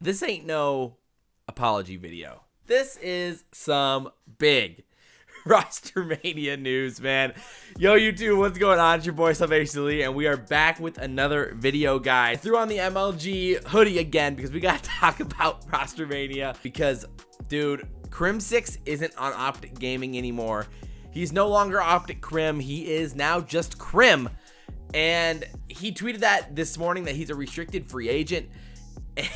This ain't no apology video. This is some big Rostermania news, man. Yo, YouTube, what's going on? It's your boy SalvationsElite, and we are back with another video, guys. I threw on the MLG hoodie again because we gotta talk about Rostermania. Because, dude, Crimsix isn't on OpTic Gaming anymore. He's no longer OpTic Crim. He is now just Crim. And he tweeted that this morning that he's a restricted free agent.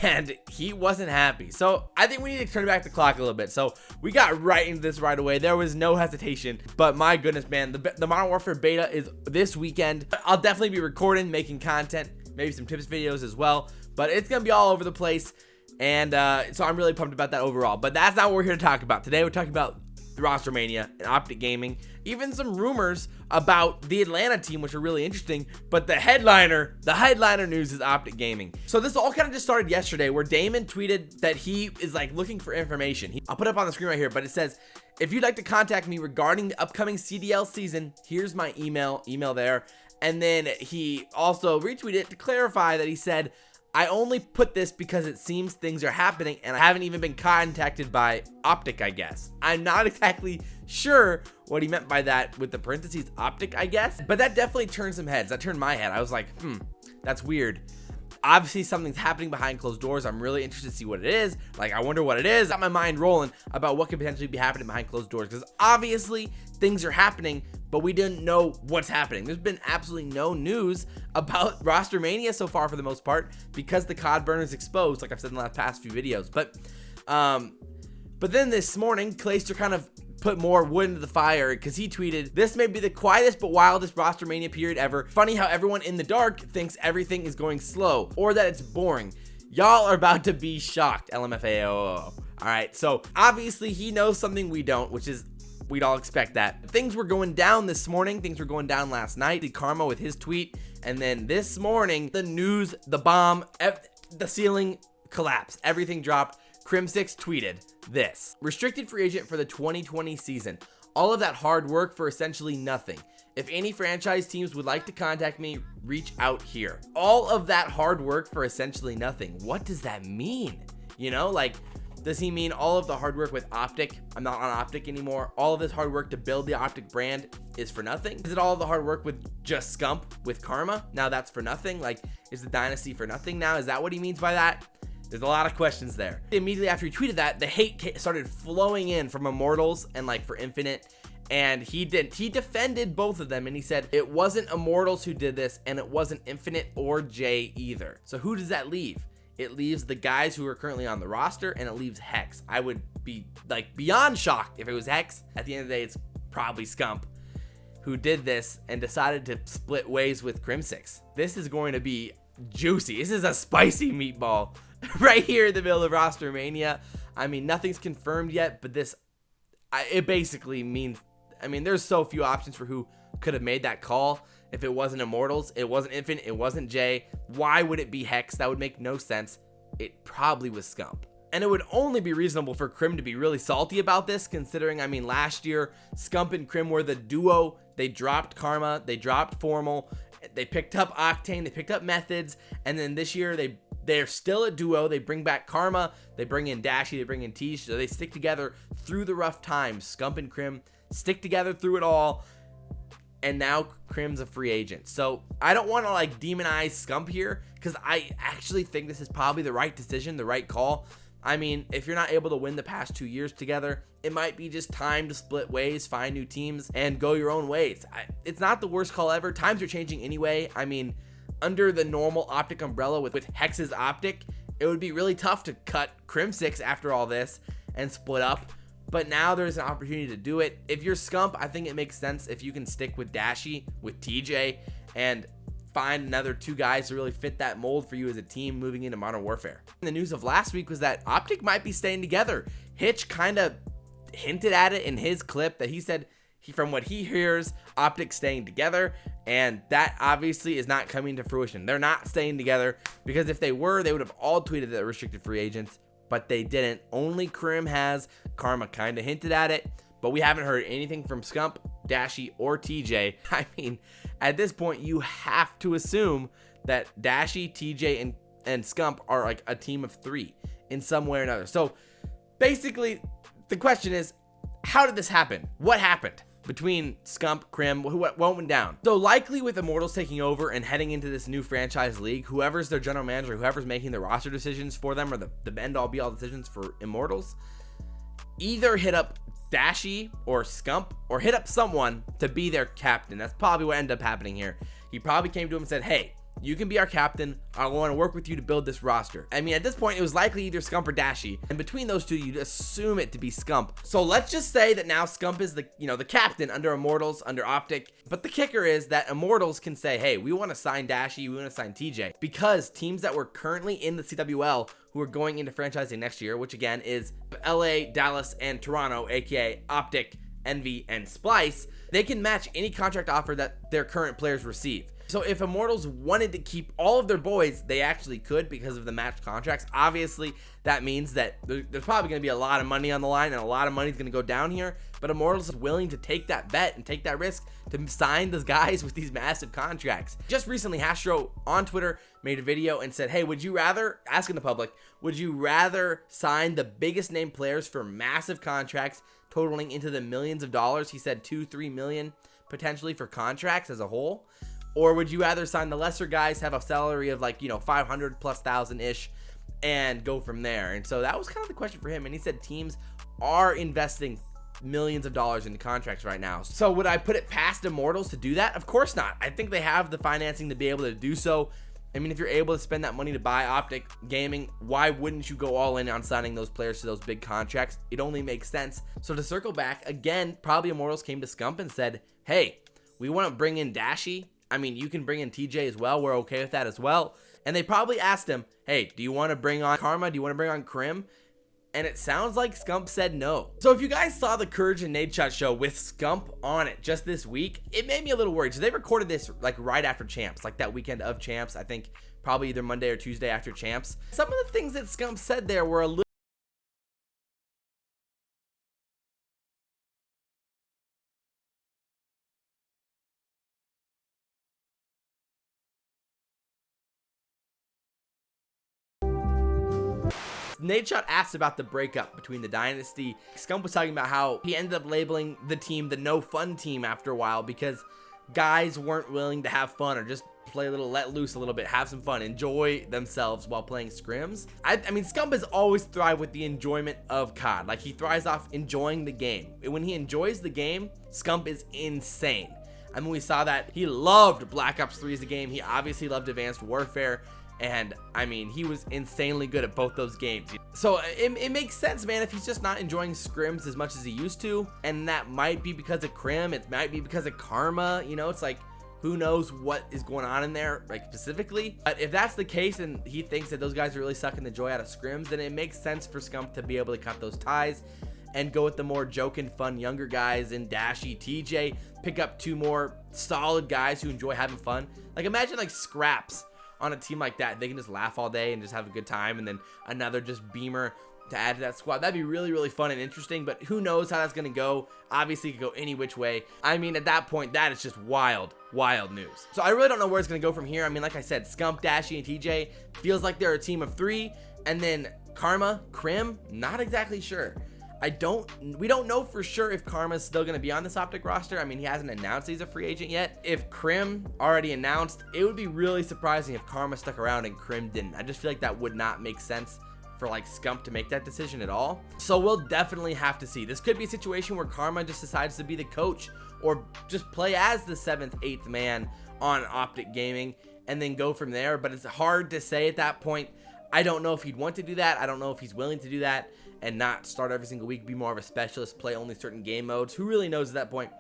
And he wasn't happy. So I think we need to turn back the clock a little bit. So we got right into this right away. There was no hesitation. But my goodness, man, the Modern Warfare beta is this weekend. I'll definitely be recording, making content, maybe some tips videos as well. But it's going to be all over the place. And so I'm really pumped about that overall. But that's not what we're here to talk about. Today we're talking about Rostermania and OpTic Gaming. Even some rumors about the Atlanta team, which are really interesting. But the headliner news is OpTic Gaming. So this all kind of just started yesterday, where Damon tweeted that he is like looking for information. I'll put it up on the screen right here, but it says, if you'd like to contact me regarding the upcoming CDL season, here's my email there. And then he also retweeted it to clarify that he said, I only put this because it seems things are happening and I haven't even been contacted by OpTic, I guess. I'm not exactly sure what he meant by that with the parentheses OpTic, I guess. But that definitely turned some heads. That turned my head. I was like, that's weird. Obviously, something's happening behind closed doors. I'm really interested to see what it is. Like, I wonder what it is. Got my mind rolling about what could potentially be happening behind closed doors. Because obviously, things are happening, but we didn't know what's happening. There's been absolutely no news about Rostermania so far for the most part, because the COD burner is exposed, like I've said in the past few videos. But then this morning, Clayster kind of put more wood into the fire, because he tweeted, this may be the quietest but wildest Rostermania period ever. Funny how everyone in the dark thinks everything is going slow or that it's boring. Y'all are about to be shocked. LMFAO. All right, so obviously he knows something we don't, which is we'd all expect that. Things were going down this morning. Things were going down last night. Did Karma with his tweet. And then this morning, the news, the bomb, the ceiling collapsed. Everything dropped. Crimsix tweeted this. Restricted free agent for the 2020 season. All of that hard work for essentially nothing. If any franchise teams would like to contact me, reach out here. All of that hard work for essentially nothing. What does that mean? You know, like, does he mean all of the hard work with OpTic? I'm not on OpTic anymore. All of this hard work to build the OpTic brand is for nothing? Is it all of the hard work with just Scump with Karma? Now that's for nothing? Like, is the dynasty for nothing now? Is that what he means by that? There's a lot of questions there. Immediately after he tweeted that, the hate started flowing in from Immortals and like for Infinite. And he defended both of them, and he said it wasn't Immortals who did this, and it wasn't Infinite or Jay either. So who does that leave? It leaves the guys who are currently on the roster, and it leaves Hex. I would be like beyond shocked if it was Hex. At the end of the day, it's probably Scump who did this and decided to split ways with Crimsix. This is going to be juicy. This is a spicy meatball right here in the middle of Rostermania. I mean, nothing's confirmed yet, but it basically means, I mean, there's so few options for who could have made that call. If it wasn't Immortals, it wasn't Infinite, it wasn't Jay. Why would it be Hex? That would make no sense. It probably was Scump. And it would only be reasonable for Crim to be really salty about this, considering, I mean, last year, Scump and Crim were the duo. They dropped Karma, they dropped Formal, they picked up Octane, they picked up Methods, and then this year, they're still a duo. They bring back Karma, they bring in Dashy, they bring in Tish, so they stick together through the rough times. Scump and Crim stick together through it all. And now Crim's a free agent. So I don't want to like demonize Scump here, because I actually think this is probably the right decision, the right call. I mean, if you're not able to win the past 2 years together, it might be just time to split ways, find new teams, and go your own ways. It's not the worst call ever. Times are changing anyway. I mean, under the normal OpTic umbrella with Hex's OpTic, it would be really tough to cut Crimsix after all this and split up. But now there's an opportunity to do it. If you're Scump, I think it makes sense if you can stick with Dashy, with TJ, and find another 2 guys to really fit that mold for you as a team moving into Modern Warfare. The news of last week was that OpTic might be staying together. Hitch kind of hinted at it in his clip that he said, from what he hears, OpTic staying together, and that obviously is not coming to fruition. They're not staying together, because if they were, they would have all tweeted that they're restricted free agents. But they didn't. Only Crim has. Karma kind of hinted at it, but we haven't heard anything from Scump, Dashy, or TJ. I mean, at this point, you have to assume that Dashy, TJ, and Scump are like a team of 3. in some way or another. So basically, the question is, how did this happen? What happened between Scump, Crim, what went down? So likely with Immortals taking over and heading into this new franchise league, whoever's their general manager, whoever's making the roster decisions for them, or the end-all be-all decisions for Immortals, either hit up Dashy or Scump, or hit up someone to be their captain. That's probably what ended up happening here. He probably came to him and said, hey, you can be our captain. I want to work with you to build this roster. I mean, at this point, it was likely either Scump or Dashy. And between those two, you'd assume it to be Scump. So let's just say that now Scump is the captain under Immortals, under OpTic. But the kicker is that Immortals can say, hey, we want to sign Dashy, we want to sign TJ. Because teams that were currently in the CWL who are going into franchising next year, which again is LA, Dallas, and Toronto, aka OpTic, Envy, and Splice, they can match any contract offer that their current players receive. So if Immortals wanted to keep all of their boys, they actually could because of the matched contracts. Obviously, that means that there's probably going to be a lot of money on the line, and a lot of money is going to go down here. But Immortals is willing to take that bet and take that risk to sign those guys with these massive contracts. Just recently, Hastro on Twitter made a video and said, hey, would you rather, asking the public, would you rather sign the biggest name players for massive contracts totaling into the millions of dollars? He said 2-3 million potentially for contracts as a whole. Or would you rather sign the lesser guys, have a salary of like, 500 plus thousand-ish, and go from there? And so that was kind of the question for him. And he said teams are investing millions of dollars into contracts right now. So would I put it past Immortals to do that? Of course not. I think they have the financing to be able to do so. I mean, if you're able to spend that money to buy OpTic Gaming, why wouldn't you go all in on signing those players to those big contracts? It only makes sense. So to circle back, again, probably Immortals came to Scump and said, hey, we want to bring in Dashy. I mean, you can bring in TJ as well. We're okay with that as well. And they probably asked him, hey, do you want to bring on Karma? Do you want to bring on Crim? And it sounds like Scump said no. So if you guys saw the Courage and Nadeshot show with Scump on it just this week, it made me a little worried. So they recorded this like right after Champs, like that weekend of Champs. I think probably either Monday or Tuesday after Champs. Some of the things that Scump said there were a little Nadeshot asked about the breakup between the dynasty. Scump was talking about how he ended up labeling the team the no fun team after a while because guys weren't willing to have fun or just play a little, let loose a little bit, have some fun, enjoy themselves while playing scrims. I mean, Scump has always thrived with the enjoyment of COD. Like, he thrives off enjoying the game. When he enjoys the game, Scump is insane. I mean, we saw that he loved Black Ops 3 as a game. He obviously loved Advanced Warfare. And I mean, he was insanely good at both those games. So it makes sense, man, if he's just not enjoying scrims as much as he used to. And that might be because of Crim. It might be because of Karma. It's like, who knows what is going on in there, like, specifically. But if that's the case and he thinks that those guys are really sucking the joy out of scrims, then it makes sense for Scump to be able to cut those ties and go with the more joking, fun, younger guys in Dashy, TJ. Pick up two more solid guys who enjoy having fun. Like, imagine like Scraps on a team like that. They can just laugh all day and just have a good time, and then another just beamer to add to that squad. That'd be really, really fun and interesting, but who knows how that's gonna go. Obviously, it could go any which way. I mean, at that point, that is just wild news. So I really don't know where it's gonna go from here. I mean, like I said, Scump, Dashy, and TJ feels like they're a team of three, and then Karma, Crim, not exactly sure. We don't know for sure if Karma's still going to be on this OpTic roster. I mean, he hasn't announced he's a free agent yet. If Crim already announced, it would be really surprising if Karma stuck around and Crim didn't. I just feel like that would not make sense for like Scump to make that decision at all. So we'll definitely have to see. This could be a situation where Karma just decides to be the coach or just play as the 7th, 8th man on OpTic Gaming and then go from there. But it's hard to say at that point. I don't know if he'd want to do that. I don't know if he's willing to do that and not start every single week, be more of a specialist, play only certain game modes. Who really knows at that point?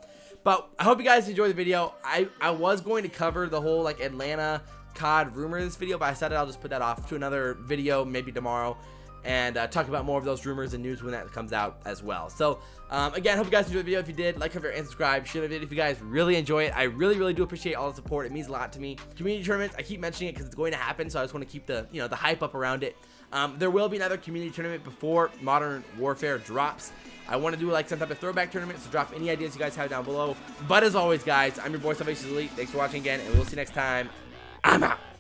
But I hope you guys enjoyed the video. I was going to cover the whole like Atlanta COD rumor in this video, but I decided I'll just put that off to another video, maybe tomorrow, and talk about more of those rumors and news when that comes out as well. So again, hope you guys enjoyed the video. If you did, like, comment, and subscribe. Share the video if you guys really enjoy it. I really do appreciate all the support. It means a lot to me. Community tournaments, I keep mentioning it because it's going to happen, so I just want to keep the the hype up around it. There will be another community tournament before Modern Warfare drops. I want to do like some type of throwback tournament, so drop any ideas you guys have down below. But as always, guys, I'm your boy SalvationsElite. Thanks for watching again, and we'll see you next time. I'm out.